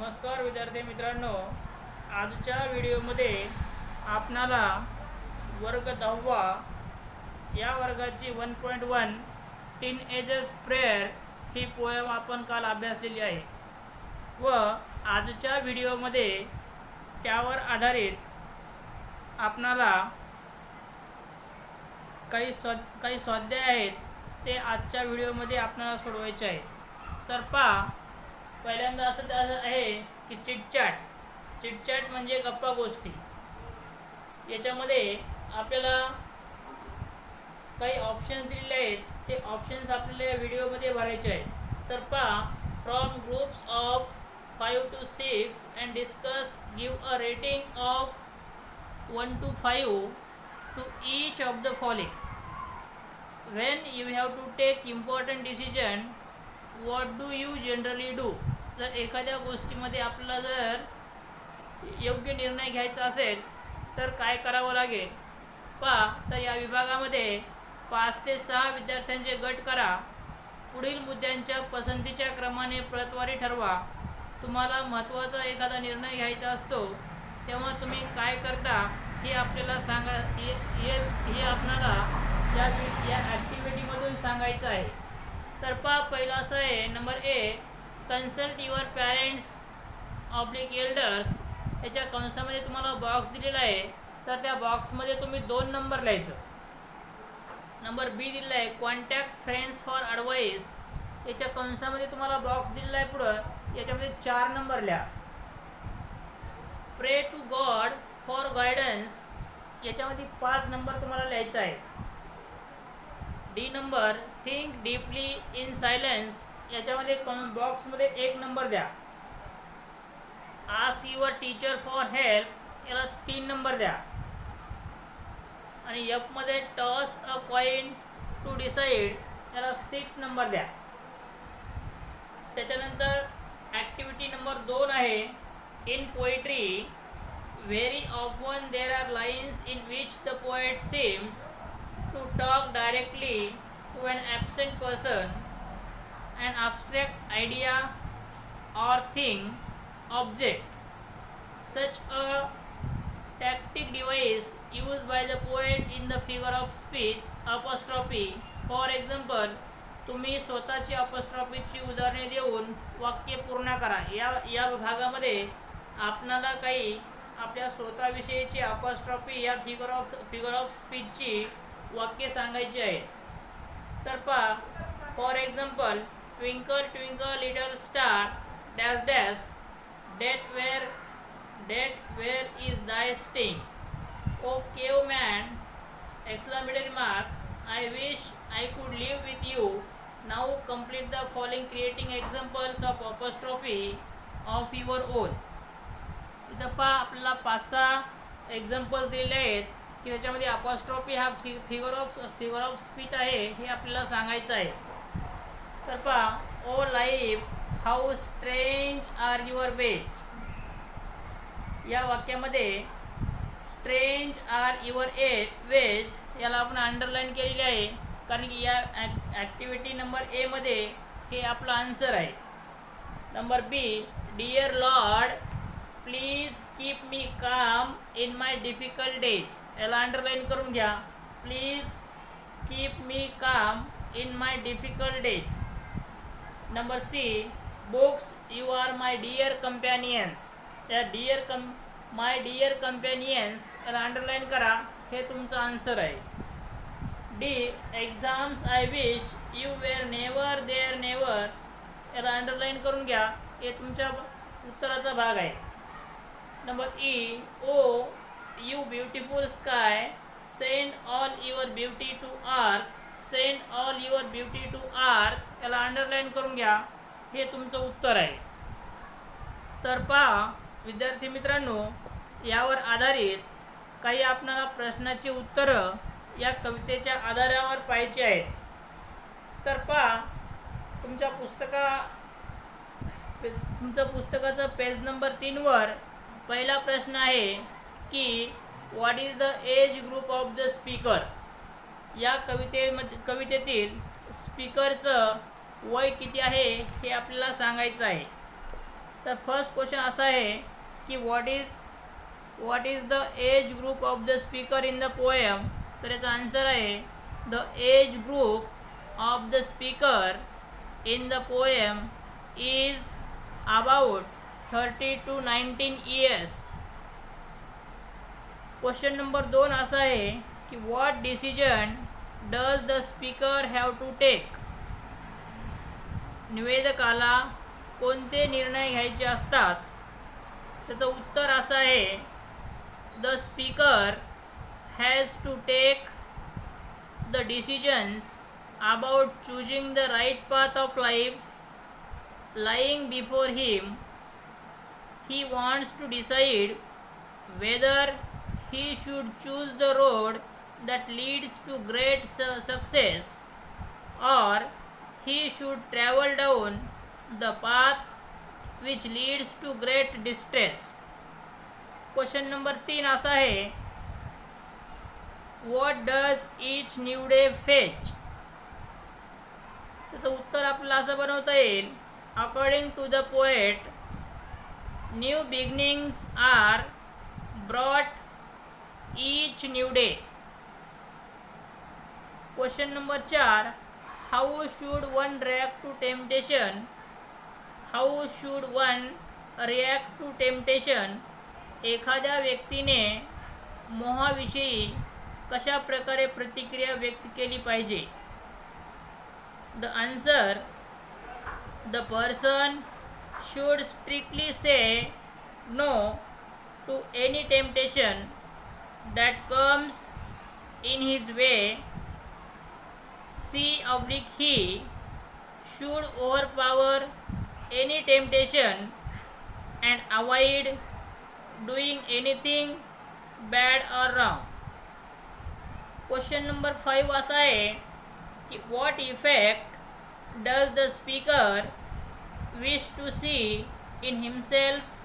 नमस्कार विद्यार्थी मित्रांनो, आजच्या व्हिडिओमध्ये आपणाला वर्ग 10वा या वर्गाची 1.1 टीनएजर्स प्रेयर ही पोएम आपण काल अभ्यासलेली आहे व आजच्या व्हिडिओमध्ये त्यावर आधारित आपणाला काही स्वाध्याय आहेत ते आजच्या व्हिडिओमध्ये आपल्याला सोडवायचे आहेत। तर पहा, पहिल्यांदा असं आहे की चिटचॅट म्हणजे गप्पा गोष्टी। याच्यामध्ये आपल्याला काही ऑप्शन्स दिलेले आहेत, ते ऑप्शन्स आपल्याला या व्हिडिओमध्ये भरायचे आहेत। तर पहा, from groups of 5 to 6 and discuss, give a rating of 1 to 5 to each of the following. When you have to take important decision, what do you generally do? जर एखाद्या गोष्टीमध्ये आपल्याला जर योग्य निर्णय घ्यायचा असेल तर काय करावं लागेल पहा। तर या विभागामध्ये 5 ते 6 विद्यार्थ्यांचे गट करा। पुढील मुद्द्यांच्या पसंतीच्या क्रमाने प्रतवारी ठरवा। तुम्हाला महत्त्वाचा एखादा निर्णय घ्यायचा असतो तेव्हा तुम्ही काय करता हे आपल्याला सांगा, हे आपल्याला या ॲक्टिव्हिटीमधून सांगायचं आहे। तर पहा, पहिला असं आहे number A, consult your parents oblique elders. याच्या कंसामध्ये तुम्हाला बॉक्स दिलेला आहे, तर त्या बॉक्समध्ये तुम्ही 2 नंबर लिहायचं। नंबर बी दिलेला आहे कॉन्टॅक्ट फ्रेंड्स फॉर ॲडवाईस। याच्या कंसामध्ये तुम्हाला बॉक्स दिलेला आहे, पुढं याच्यामध्ये 4 नंबर लिहा। प्रे टू गॉड फॉर गायडन्स। याच्यामध्ये 5 नंबर तुम्हाला लिहायचा आहे। D number, think deeply in silence. याच्यामध्ये बॉक्समध्ये 1 नंबर द्या। Ask your teacher for help. याला 3 नंबर द्या। आणि एफ मध्ये toss a coin to decide, याला 6 नंबर द्या। त्याच्यानंतर ॲक्टिव्हिटी नंबर 2 आहे in poetry, very often there are lines in which the poet seems to talk directly to an absent person, an abstract idea or thing, object. Such a tactic device used by the poet in the figure of speech apostrophe. For example, तुम्ही स्वतःची अपॉस्ट्रॉफीची उदाहरणे देऊन वाक्य पूर्ण करा। या भागामध्ये आपणाला काही आपल्या स्वतःविषयीची अपॉस्ट्रॉफी या फिगर ऑफ स्पीचची वाक्य सांगायची आहे। तर पहा, for example, twinkle twinkle little star dash dash, death where is thy sting, O cave man exclamatory mark, I wish I could live with you. Now complete the following creating examples of apostrophe of your own. इथं पहा, आपल्याला 5-6 examples दिलेले आहेत की त्याच्यामध्ये apostrophe हा figure of speech आहे हे आपल्याला सांगायचं आहे। तर पहा, O life how strange are your ways. या वाक्यामध्ये स्ट्रेंज आर युअर वेज याला आपण अंडरलाईन केलेली आहे, कारण की या ॲक्टिव्हिटी नंबर ए मध्ये हे आपलं आन्सर आहे। Number B, dear Lord please keep me calm in my difficult days. याला अंडरलाईन करून घ्या, please keep me calm in my difficult days. Number C, books you are my dear companions. त्या my dear कंपॅनियन्स याला underline करा, हे तुमचं answer आहे। D, exams I wish you were never there never. याला अंडरलाईन करून घ्या, हे तुमच्या उत्तराचा भाग आहे। Number E, O you beautiful sky send all your beauty to earth, send all your beauty to earth. याला अंडरलाईन करून घ्या, हे तुमचं उत्तर आहे। तर पहा विद्यार्थी मित्रांनो, यावर आधारित काही आपल्याला प्रश्नाची उत्तरं या कवितेच्या आधारावर पाहायची आहेत। तर पहा, तुमच्या पुस्तकाचं पेज नंबर 3 वर पहिला प्रश्न आहे की what is the age group of the speaker. या कवितेतील स्पीकरचं वय किती आहे हे आपल्याला सांगायचं आहे। तर फर्स्ट क्वेश्चन असा आहे की what is the age group of the speaker in the poem. तर याचा आन्सर आहे the age group of the speaker in the poem is about 30 to 19 years. Question number 2 असा आहे की what decision does the speaker have to take. निवेदकाला कोणते निर्णय घ्यायचे असतात. त्याचं उत्तर असं आहे the speaker has to take the decisions about choosing the right path of life lying before him. He wants to decide whether he should choose the road that leads to great success or he should travel down the path which leads to great distress. Question number 3 असा आहे what does each new day fetch. त्याचं उत्तर आपल्याला असं बनवता येईल according to the poet new beginnings are brought each new day. Question number 4 how should one react to temptation. How should one react to temptation. एखाद्या व्यक्तीने मोहाविषयी कशा प्रकारे प्रतिक्रिया व्यक्त केली पाहिजे. The answer the person should strictly say no to any temptation that comes in his way. He should overpower any temptation and avoid doing anything bad or wrong. Question number 5 असा आहे की what effect does the speaker wish to see in himself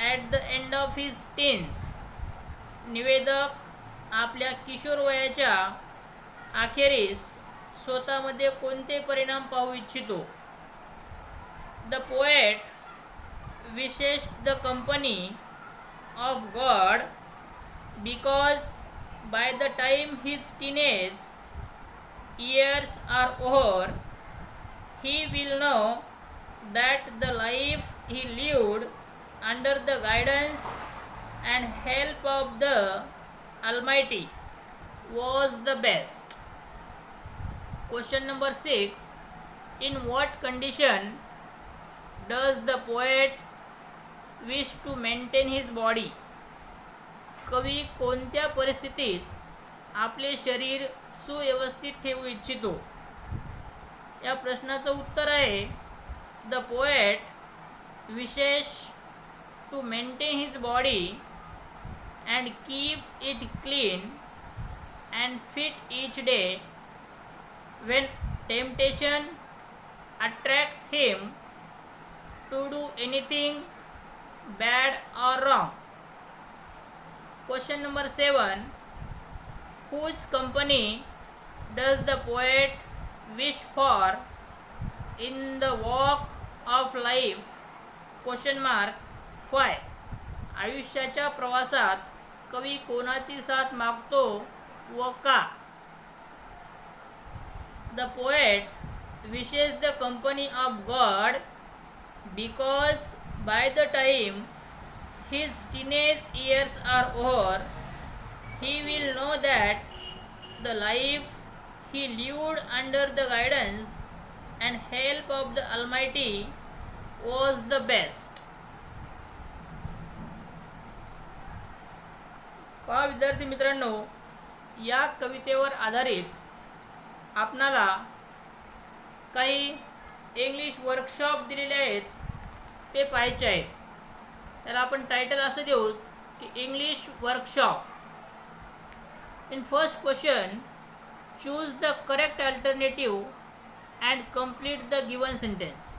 at the end of his teens. निवेदक आपल्या किशोर वयाच्या अखेरीस स्वतःमध्ये कोणते परिणाम पाहू इच्छितो. The poet wishes the company of God because by the time his teenage years are over he will know that the life he lived under the guidance and help of the Almighty was the best. Question number 6 in what condition does the poet wish to maintain his body. कवी कोणत्या परिस्थितीत आपले शरीर सुव्यवस्थित ठेवू इच्छितो. या प्रश्नाचं उत्तर आहे the poet wishes to maintain his body and keep it clean and fit each day when temptation attracts him to do anything bad or wrong. Question number 7 whose company does the poet wish for in the walk of life? Question mark 5 आयुष्याच्या प्रवासात कवी कोणाची साथ मागतो व का. The poet wishes the company of God because by the time his teenage years are over, he will know that the life he lived under the guidance and help of the Almighty was the best. पहा विद्यार्थी मित्रांनो, या कवितेवर आधारित आपणाला काही English workshop दिलेले आहेत ते पाहायचे आहेत. त्याला आपण टायटल असं देऊ की English workshop. In first question choose the correct alternative and complete the given sentence.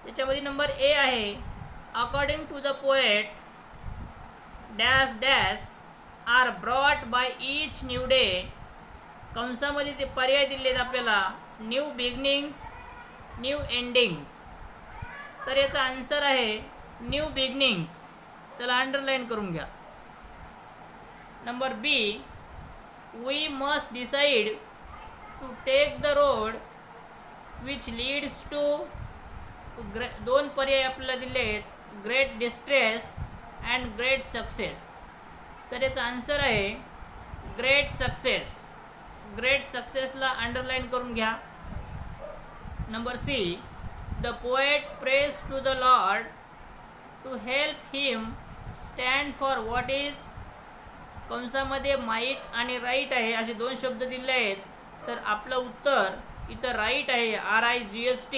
त्याच्यामध्ये नंबर ए आहे according to the poet dash dash are brought by each new day. कंसामध्ये ते पर्याय दिलेत आपल्याला न्यू बिगिनिंग्स न्यू एंडिंग्स. तर याचा answer आहे न्यू बिगिनिंग्स. त्याला अंडरलाईन करून घ्या. Number B, we must decide to take the road which leads to, दोन पर्याय आपल्याला दिले आहेत, great distress and great success. तर याचा आन्सर आहे ग्रेट सक्सेस. ग्रेट सक्सेसला अंडरलाईन करून घ्या. Number C, the poet prays to the Lord to help him stand for what is, कंसामध्ये माईट आणि राईट आहे असे दोन शब्द दिले आहेत. तर आपलं उत्तर इथं राईट आहे, RIGHT.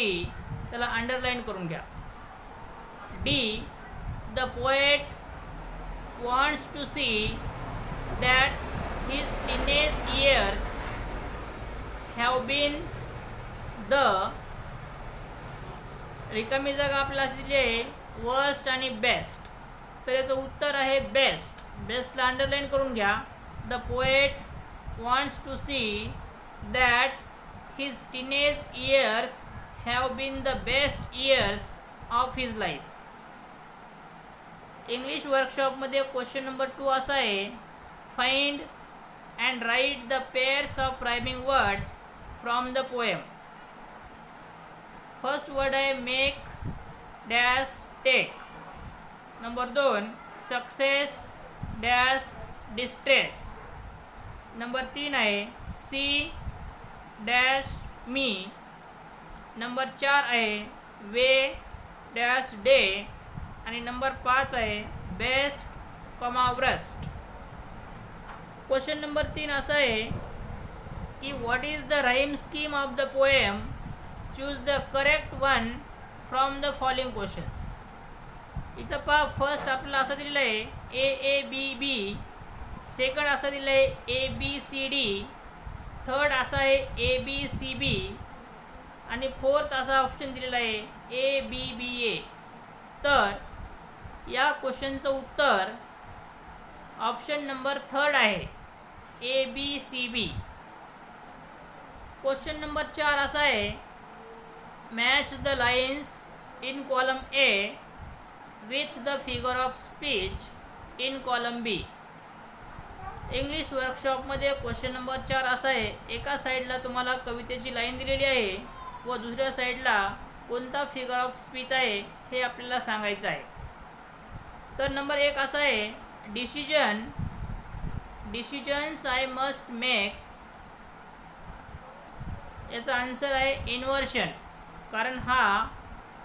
त्याला अंडरलाईन करून घ्या. D, the poet wants to see that his teenage years have been the, रिकामी जागा आपल्याला दिली आहे वर्स्ट आणि बेस्ट. तर याचं उत्तर आहे बेस्ट. बेस्टला अंडरलाईन करून घ्या. The poet wants to see that his teenage years have been the best years of his life. English वर्कशॉपमध्ये क्वेश्चन नंबर 2 असा आहे, find and write the pairs of rhyming words from the poem. First word आहे make dash take. Number 2, success dash distress. Number 3 आहे see dash me. Number 4 आहे way dash day. आणि number 5 आहे best comma worst. Question number 3 असा आहे की what is the rhyme scheme of the poem, choose the correct one from the following questions. इथं पहा, first आपल्याला असं दिलेलं आहे AABB, सेकंड असं दिलं आहे ABCD, थर्ड असा आहे ABCB आणि फोर्थ असा ऑप्शन दिलेला आहे ABBA. तर या क्वेश्चनचं उत्तर ऑप्शन नंबर 3 आहे ABCB. क्वेश्चन नंबर 4 असा आहे, match the lines in column A with the figure of speech in column B. English वर्कशॉपमध्ये क्वेश्चन नंबर 4 असा आहे, एका साईडला तुम्हाला कवितेची लाईन दिलेली आहे व दुसऱ्या साईडला कोणता फिगर ऑफ स्पीच आहे हे आपल्याला सांगायचं आहे. तर नंबर 1 असा आहे, डिसिजन्स आय मस्ट मेक. याचा आन्सर आहे इन्व्हर्शन, कारण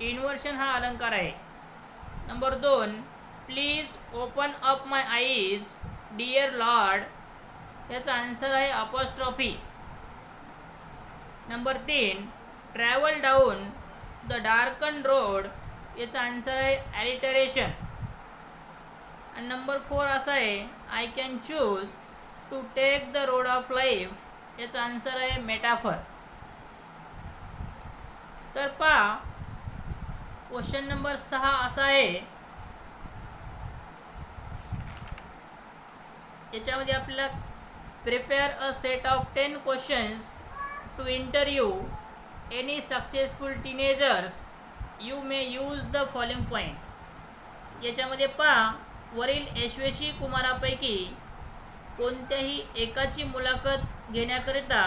इन्व्हर्शन हा अलंकार आहे. Number 2, please open up my eyes dear Lord. याचा आन्सर आहे apostrophe. Number 3, travel down the darken road. याचा आन्सर आहे ॲलिटरेशन. आणि नंबर 4 असा आहे, I can choose to take the road of life. याचा आन्सर आहे मेटाफर. तर पहा, क्वेश्चन नंबर 6 असा आहे, याच्यामध्ये आपल्याला prepare a set of 10 questions to interview any successful teenagers. You may use the following points. याच्यामध्ये पहा, वरील यशस्वी कुमारापैकी कोणत्याही एकाची मुलाखत घेण्याकरिता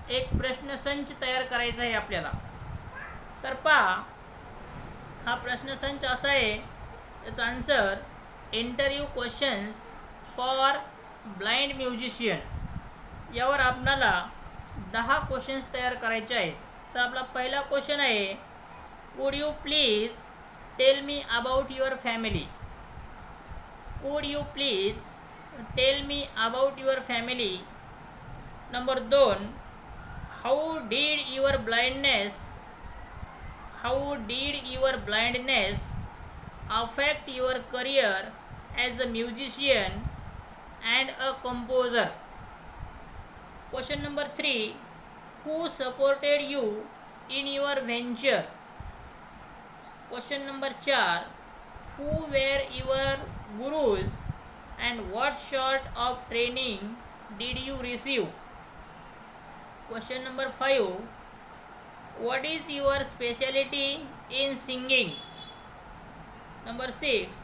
एक प्रश्नसंच तयार करायचा आहे आपल्याला. तर पहा, हा प्रश्नसंच असा आहे, याचा answer interview questions for blind musician. यावर आपल्याला 10 क्वेश्चन्स तयार करायचे आहेत. तर आपला पहिला क्वेश्चन आहे, would you please tell me about your family. Would you please tell me about your family. Number 2, how did your blindness affect your career as a musician and a composer. Question number 3, who supported you in your venture. Question number 4, who were your gurus and what sort of training did you receive. Question number 5, What is your specialty in singing? Number 6.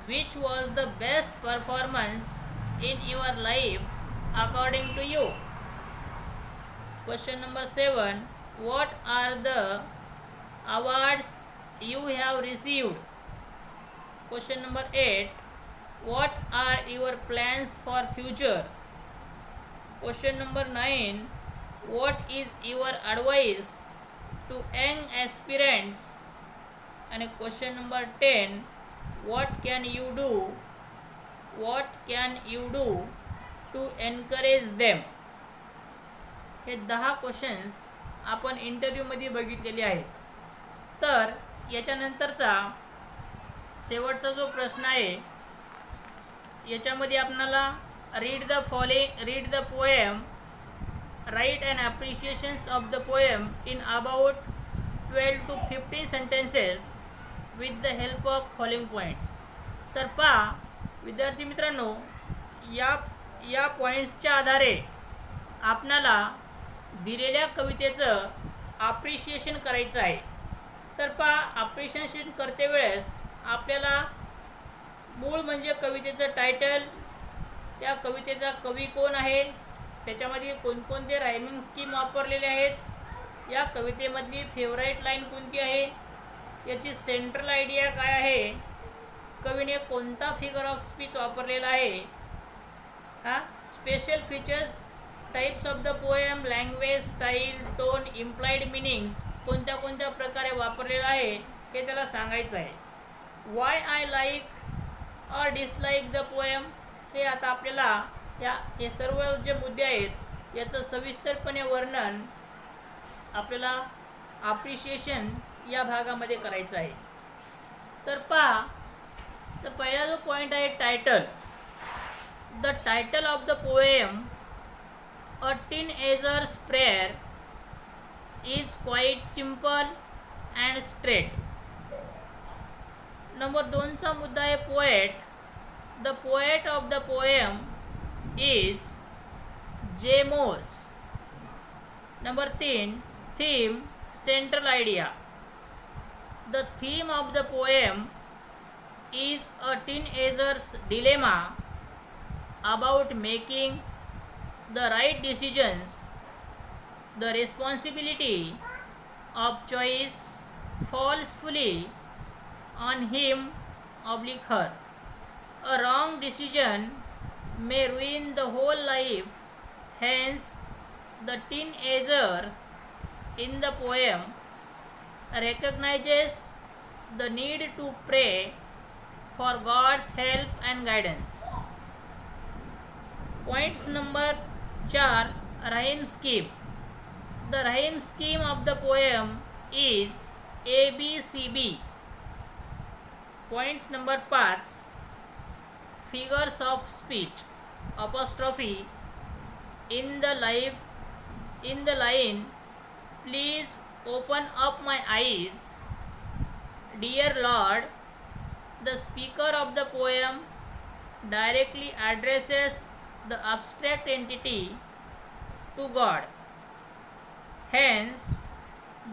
Which was the best performance in your life according to you? Question number 7. What are the awards you have received? Question number 8. What are your plans for future? Question number 9. What is your advice to young aspirants? And question number 10. What can you do? What can you do to encourage them? हे 10 questions आपण इंटरव्ह्यूमध्ये बघितलेले आहेत. तर याच्यानंतरचा शेवटचा जो प्रश्न आहे याच्यामध्ये आपल्याला read the poem, write and appreciations of the poem in about 12 to 15 sentences with the help of following points. तर पहा विद्यार्थी मित्रांनो, या पॉईंट्सच्या आधारे आपणाला दिलेल्या कवितेचं ॲप्रिशिएशन करायचं आहे. तर पहा, ॲप्रिशिएशन करते वेळेस आपल्याला मूळ म्हणजे कवितेचं टायटल, त्या कवितेचा कवी कोण आहे, त्याच्यामध्ये कोणकोणते रायमिंग स्कीम वापरलेले आहेत, या कवितेमधली फेवराईट लाईन कोणती आहे, याची सेंट्रल आयडिया काय आहे, कवीने कोणता फिगर ऑफ स्पीच वापरलेला आहे, special features, types of the poem, language, style, tone, implied meanings कोणत्या कोणत्या प्रकारे वापरलेला आहे हे त्याला सांगायचं आहे. वाय आय लाईक और डिसलाईक द पोएम, हे आता आपल्याला हे सर्व जे मुद्दे आहेत याचं सविस्तरपणे वर्णन आपल्याला ॲप्रिशिएशन या भागामध्ये करायचं आहे. तर पहा, तर पहिला जो पॉईंट आहे title. The title of the poem a teenager's prayer is quite simple and straight. Number 2 चा मुद्दा आहे poet. The poet of the poem is J Morse. Number 3 theme, central idea. The theme of the poem is a teenager's dilemma about making the right decisions. The responsibility of choice falls fully on him/her. A wrong decision may ruin the whole life. Hence, the teenager in the poem recognizes the need to pray for God's help and guidance. Points number 4. Rhyme scheme. The rhyme scheme of the poem is ABCB. Points number 5. Figures of speech. Apostrophe in the line, please open up my eyes. Dear Lord, the speaker of the poem directly addresses the abstract entity to God. Hence,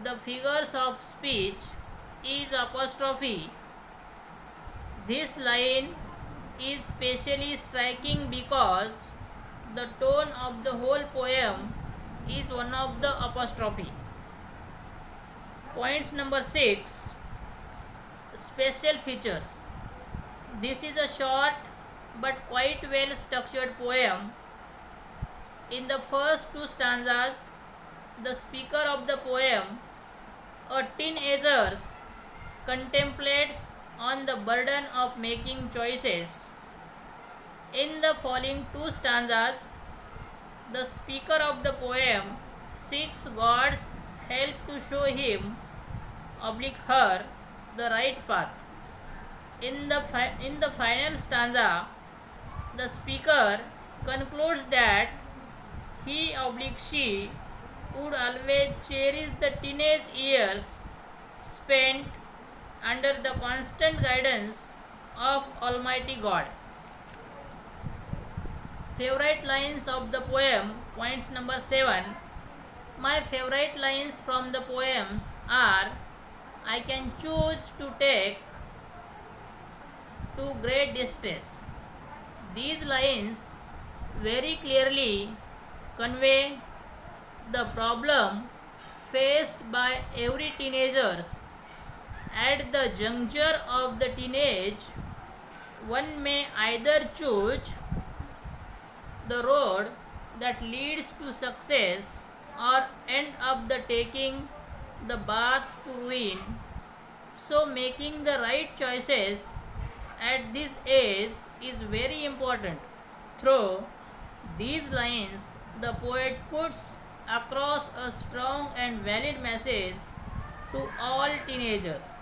the figures of speech is apostrophe. This line is specially striking because the tone of the whole poem is one of the apostrophe. Points number 6. Special features. This is a short but quite well structured poem. In the first 2 stanzas, the speaker of the poem, a teenager, contemplates on the burden of making choices. In the following 2 stanzas, the speaker of the poem seeks God's help to show him/her the right path. In the final stanza, the speaker concludes that he/she would always cherish the teenage years spent under the constant guidance of Almighty God. Favorite lines of the poem. Points number 7. My favorite lines from the poems are, I can choose to take to great distress. These lines very clearly convey the problem faced by every teenagers at the juncture of the teenage. One may either choose the road that leads to success or end up the taking the path to ruin. So making the right choices at this age is very important. Through these lines, the poet puts across a strong and valid message to all teenagers.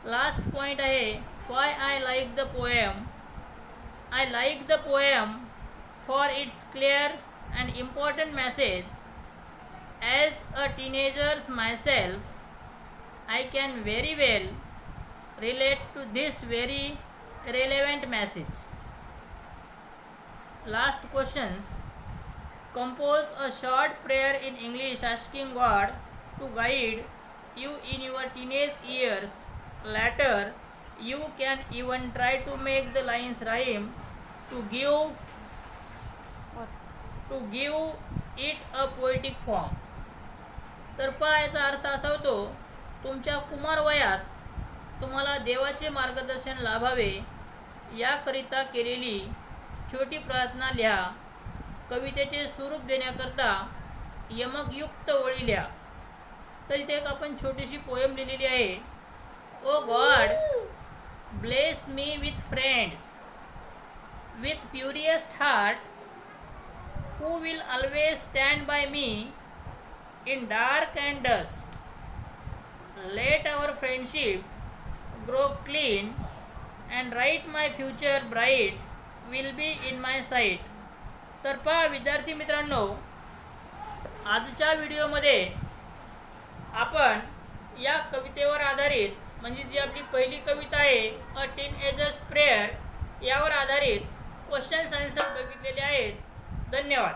Last point आहे, why I like the poem. I like the poem for its clear and important message. As a teenager myself, I can very well relate to this very relevant message. Last questions. Compose a short prayer in English asking God to guide you in your teenage years. Later, you can even try to make the lines rhyme to give it a poetic form. तर पहा, याचा अर्थ असा होतो, तुमच्या कुमार वयात तुम्हाला देवाचे मार्गदर्शन लाभावे याकरिता केलेली छोटी प्रार्थना लिहा. कवितेचे स्वरूप देण्याकरता यमकयुक्त ओळी लिहा. तर इथे एक आपण छोटीशी पोएम लिहिलेली आहे. O God, bless me with friends with purest heart who will always stand by me in dark and dust. Let our friendship grow clean and write my future bright will be in my sight. तर पहा विद्यार्थी मित्रांनो, आजच्या व्हिडिओमध्ये आपण या कवितेवर आधारित, म्हणजे जी आपली पहिली कविता आहे अ टीनएजर्स प्रेयर, यावर आधारित क्वेश्चन्स आन्सर बघितलेले आहेत. धन्यवाद.